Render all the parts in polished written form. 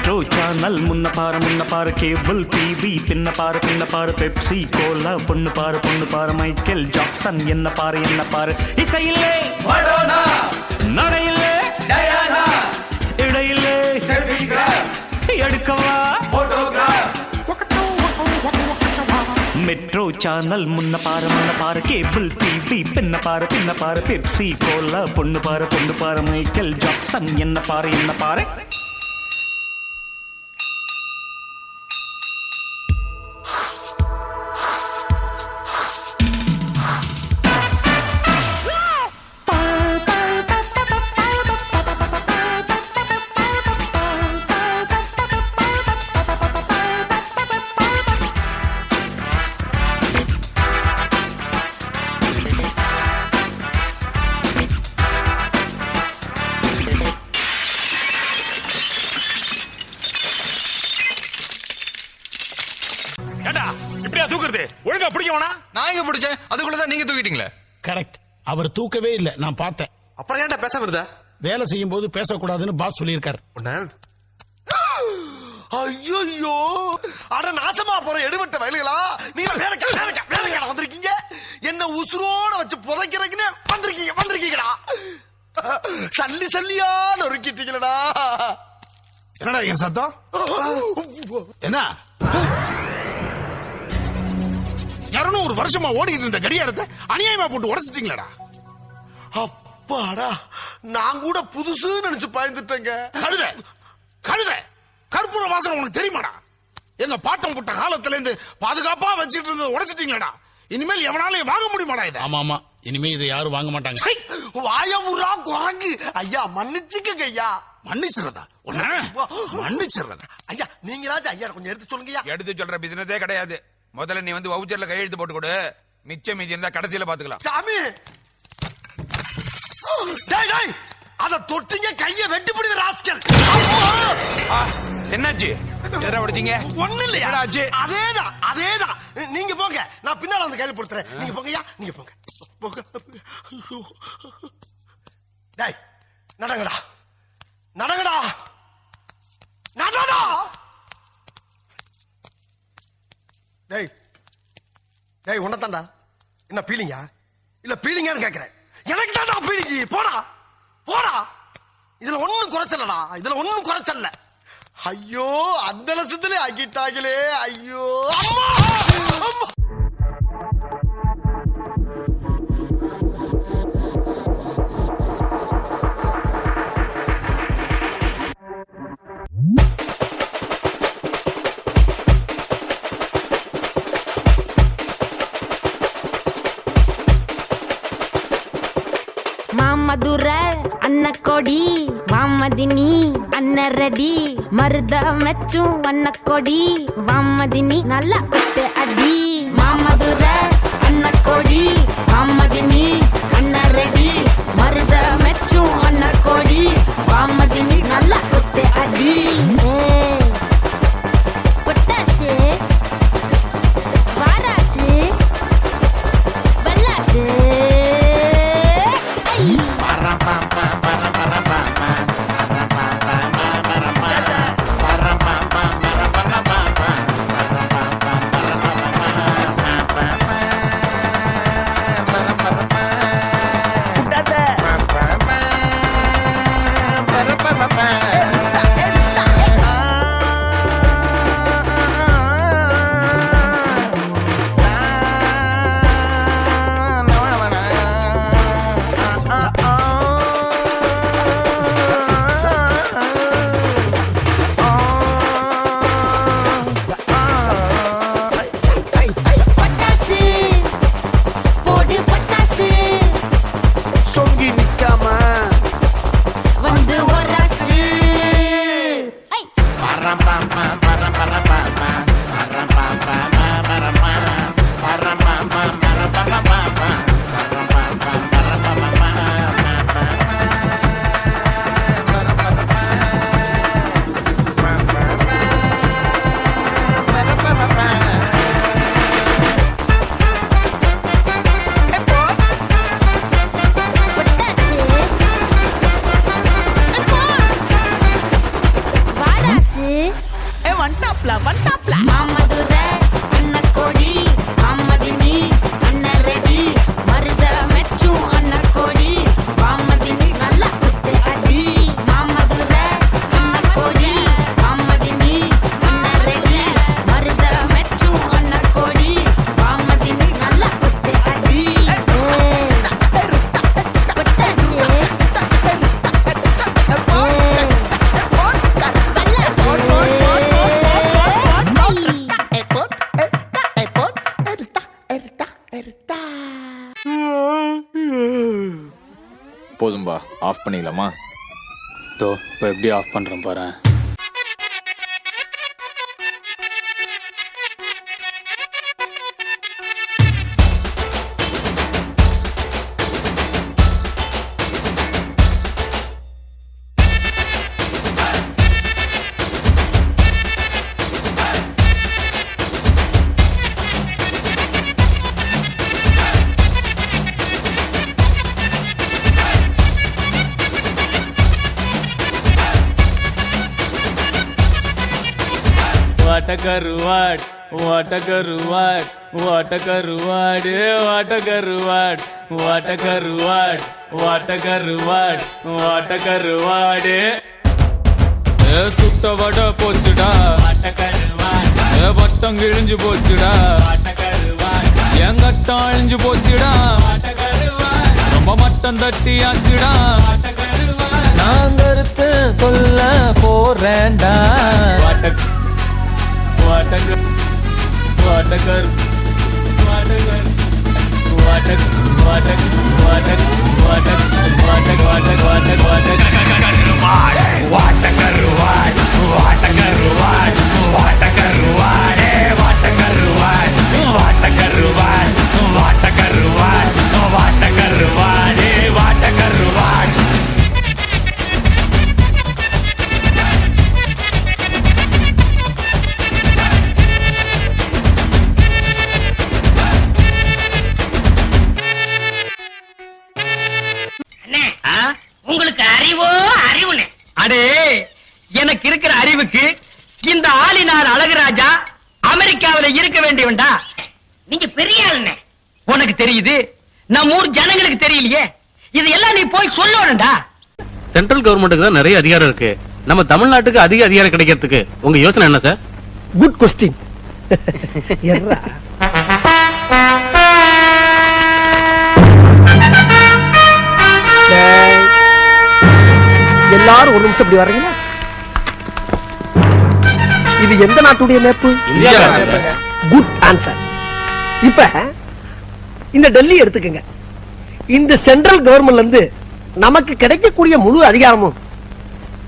Metro channel முன்ன பாரு cable TV பின்ன பாரு பெப்சி கோலா பொண்ணு பாரு மைக்கேல் ஜாக்சன் என்ன பாரு இசையில்லே மடோனா நடையில்லே டயானா இடையில்லே எடுக்கவா மெட்ரோ சேனல் முன்ன பாரு கேபிள் டிவி பின்ன பாரு பெப்சி கோலா பொண்ணு பாரு மைக்கேல் ஜாக்சன் என்ன பாரு ஒழுங்கா பிடிக்கவனா? நான் எங்க பிடிச்சேன்? அதுக்குள்ளதான் நீங்க தூக்கிட்டீங்களே. கரெக்ட். அவர் தூக்கவே இல்ல, நான் பார்த்தேன். அப்புறம் ஏன்டா பேச வருதா? வேலை செய்யும் போது பேசக்கூடாதுன்னு பாஸ் சொல்லியிருக்காரு. ஐயோ, அட நாசமா போற எடுபட்ட வயலுகளா, நீங்க வேலைக்கார வந்திருக்கீங்க. என்ன உசுரோட வச்சு புதைக்கிறதுக்குன்னு வந்திருக்கீங்கடா. சல்லியா நொறுக்கிட்டீங்களா? என்னடா என் சத்தம்? என்ன 200 வருஷமா ஓடிட்டு இருந்த கடியாரத்தை அநியாயமா போட்டு உடைச்சிட்டீங்களா? அப்பாடா, நான் கூட புதுசு நினைச்சு பயந்துட்டேங்க. கழுத கற்பூர வாசனை உனக்கு தெரியுமாடா? எங்க பாட்டம் போட்ட காலத்துல இருந்து பாதுகாப்பா வச்சுட்டு இருந்தது உடைச்சிட்டீங்களா? இனிமேல் எவனாலையும் வாங்க முடியுமாடா இது? ஆமா, இனிமே இதை யாரும் வாங்க மாட்டாங்க. வாயமுறா குரங்கு. ஐயா மன்னிச்சுக்கங்க ஐயா. மன்னிச்சிடறதா? மன்னிச்சிடறதா? ஐயா நீங்களாச்சும் ஐயா கொஞ்சம் எடுத்து சொல்லுங்க. எடுத்து சொல்ற பிசினஸே கிடையாது. முதல்ல நீ வந்து வவுச்சர்ல கையெழுத்து போட்டு கொடு. மிச்சம் மீதி இருந்தா கடைசியில பாத்துக்கலாம். சாமி, அத தொட்டிங்க கைய வெட்டி பிடிக்கிற ராஸ்கல். என்னாச்சு? உடைச்சீங்க? ஒண்ணு இல்லையா? அதேதான். நீங்க போங்க, நான் பின்னால வந்து கையில போடுறேன். நீங்க போங்கய்யா, நீங்க போங்க. டேய் நடங்கடா. டேய் உன்னதாண்டா. என்ன பீலிங்கா? இல்ல பீலிங்கான்னு கேக்குறேன். எனக்கு தாண்டா பீலிங்கி. போடா. இதுல ஒண்ணும் குறைச்சல. ஐயோ, அந்த லட்சத்திலே ஆக்கிட்டாங்களே. ஐயோ அம்மா. மதுர அன்னக்கொடி வாமதினி அன்னரடி மருத மெச்சும் அன்னக்கொடி வாமதினி நல்லா குத்து அடி. மாமதுர அன்னக்கொடி வாமதினி அன்னரடி மருத மெச்சும் அன்னக்கொடி வாமதினி நல்லா குத்து அடி. பொட்டாசு வாராசு வல்லாசு போதும்பா, ஆஃப் பண்ணிக்கலாமா? தோ இப்போ எப்படி ஆஃப் பண்ணுறேன் பாரு. What a karuvad, what a karuvad, what a karuvad, what a karuvad, what a karuvad, what a karuvad, what a karuvad. சுட்ட வட போச்சுடா, வட்டம் கிழிஞ்சு போச்சுடா, என் கட்டம் அழிஞ்சு போச்சுடா, ரொம்ப மட்டம் தட்டியாச்சுடா, நான் கருத்து சொல்ல போறேன்டா. உங்களுக்கு அறிவோ அறிவுனே? அடே, எனக்கு இருக்கிற அறிவுக்கு இந்த ஆளினார் அழகுராஜா அமெரிக்காவில இருக்க வேண்டியவன்டா. நீங்க பெரிய ஆளுனே, உனக்கு தெரியுது, நம்ம ஊர் ஜனங்களுக்கு தெரியலையே. இது எல்லாம் நீ போய் சொல்லணும்டா. சென்ட்ரல் கவர்மெண்ட்டுக்கு தான் நிறைய அதிகாரம் இருக்கு, நம்ம தமிழ்நாட்டுக்கு அதிக அதிகாரம் கிடைக்கிறதுக்கு உங்க யோசனை என்ன சார்? Good question. எல்லாரும் ஒரு நிமிஷம் இப்படி வர்றீங்களா? இது எந்த நாட்டுடைய மேப்பு? Good answer. இப்ப இந்த டெல்லி எடுத்துக்கங்க. இந்த சென்ட்ரல் கவர்மெண்ட்ல இருந்து நமக்கு கிடைக்கக்கூடிய முழு அதிகாரமும்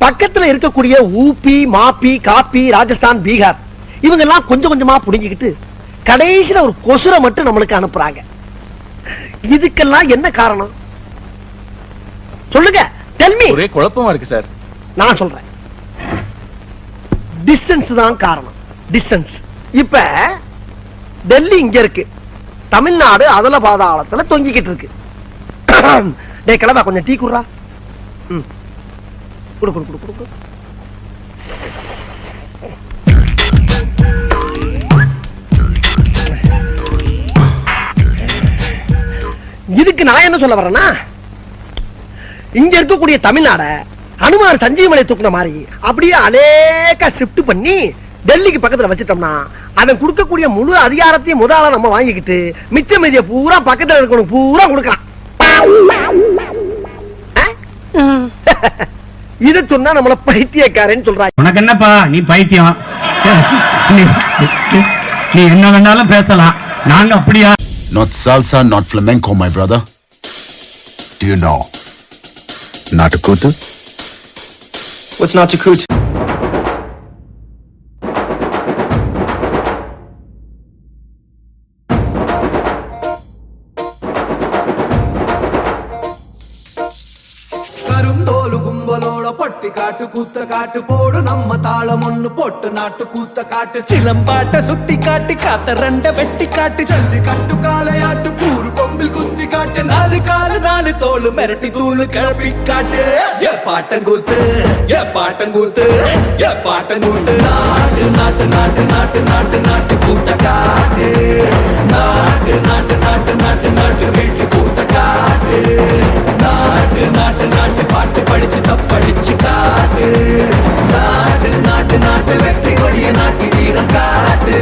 பக்கத்துல இருக்கக்கூடிய ஊபி, மாப்பி, காப்பி, ராஜஸ்தான், பீகார் இவங்க எல்லாம் கொஞ்சம் கொஞ்சமா புடுங்கிக்கிட்டு கடைசியில ஒரு கொசுரை மட்டும் நம்மளுக்கு அனுப்புறாங்க. இதுக்கெல்லாம் என்ன காரணம் சொல்லுங்க? ஒரே குழப்பமா இருக்கு சார். நான் சொல்றேன், டிஸ்டன்ஸ் தான் காரணம். டிஸ்டன்ஸ். இப்ப டெல்லி இங்க இருக்கு, தமிழ்நாடு அதல பாதாளத்துல தொங்கிக்கிட்டு இருக்கு. டே கிளம்பா, கொஞ்சம் டீ குடுறா. குடு குடு குடு குடு. இதுக்கு நான் என்ன சொல்ல வரேன்னா, இங்க இருக்கக்கூடிய தமிழ்நாட அனுமார் சஞ்சீவமலை தூக்குன மாதிரி அப்படியே அலேக்கா ஷிஃப்ட் பண்ணி டெல்லிக்கு பக்கத்துல வச்சிட்டோம்னா அவன் கொடுக்கக்கூடிய முழு அதிகாரத்தையும் முதல்ல நம்ம வாங்கிக்கிட்டு மிச்ச மீதிய பூரா பக்கத்துல இருக்கணும் பூரா கொடுக்கலாம். இத சொன்னா நம்மள பைத்தியக்காரன்னு சொல்றாங்க. உனக்கு என்னப்பா, நீ பைத்தியம். நீ என்ன வேணாலும் பேசலாம், நாங்க அப்படியா? Not salsa, not flamenco, my brother. Do you know Natakutu? What's Natakutu? கருந்தோலு கும்பலோட பட்டி காட்டு கூத்த காட்டு போடு நம்ம தாளம் ஒண்ணு போட்டு நாட்டு கூத்த காட்டு சிலம்பாட்ட சுத்தி காட்டு காத்த ரெண்ட வெட்டி காட்டு ஜல்லி கட்டு காளையாட்டு கூறு கொம்பில் குத்தி காட்டு நாலு காலு நாலு தோலு மிரட்டி தூளு கிளப்பி காட்டு. ஏ பாட்டங்கூத்து, ஏ பாட்டங்கூத்து, ஏ பாட்டங்கூத்து. நாட்டு நாட்டு நாட்டு நாட்டு நாட்டு நாட்டு கூத்த காட்டு. நாட்டு நாட்டு நாட்டு நாட்டு நாட்டு வீட்டு கூத்த காட்டு. நாட்டு நாட்டு நாட்டு பாட்டு படிச்சு தப்படிச்சு காட்டு. நாட்டு நாட்டு நாட்டு வெற்றி கொடிய நாட்டு வீரம் காட்டு.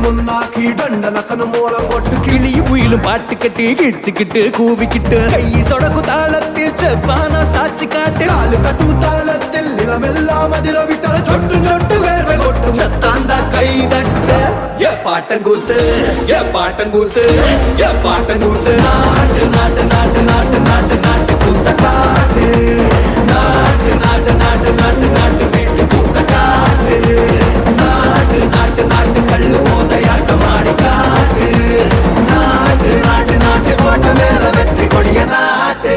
புண்ணாக்கி தண்டனக்கன மூல போட்டு கிளியும் குயிலும் பாட்டு கட்டி கிழிச்சுக்கிட்டு கூவிக்கிட்டு கை சொடக்கு தாளத்தில் செவ்வான சாட்சி காட்டு காலு கட்டும் தாளத்தில் நிலமெல்லாம் அதிர விட்டால சொட்டு சொட்டு வேர்வை கொட்டும் சத்தாந்தா கை தட்ட ஏ பாட்டங்கூத்து ஏ பாட்டங்கூத்து ஏ பாட்டங்கூத்து நாட்டு நாட்டு நாட்டு நாட்டு நாட்டு நாட்டு கூத்த காட்டு நாட்டு நாட்டு நாட்டு நாட்டு நாட்டு வீட்டு கூத்த காட்டு நாட்டு நாட்டு நாட்டு கல்லு மோதையாட்ட மாடி காட்டு நாட்டு நாட்டு நாட்டு கோட்டை மேல வெற்றி கொடிய நாட்டு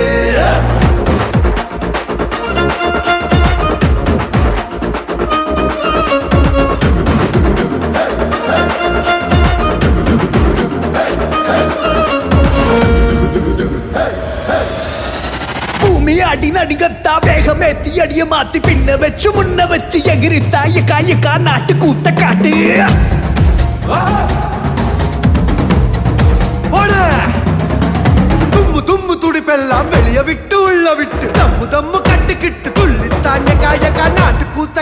பூமி அடி நடிகத்தா வேகமேத்தி அடிய மாத்தி பின்ன வச்சு முன்ன வச்சு எகிரித்தா எக்கா நாட்டு கூத்த காட்டு தும்மு தும்மு துடிப்பெல்லாம் வெளிய விட்டு உள்ள விட்டு தம்மு தம்மு கட்டுக்கிட்டு துள்ளி தாண்ட காயக்கா நாட்டு கூத்த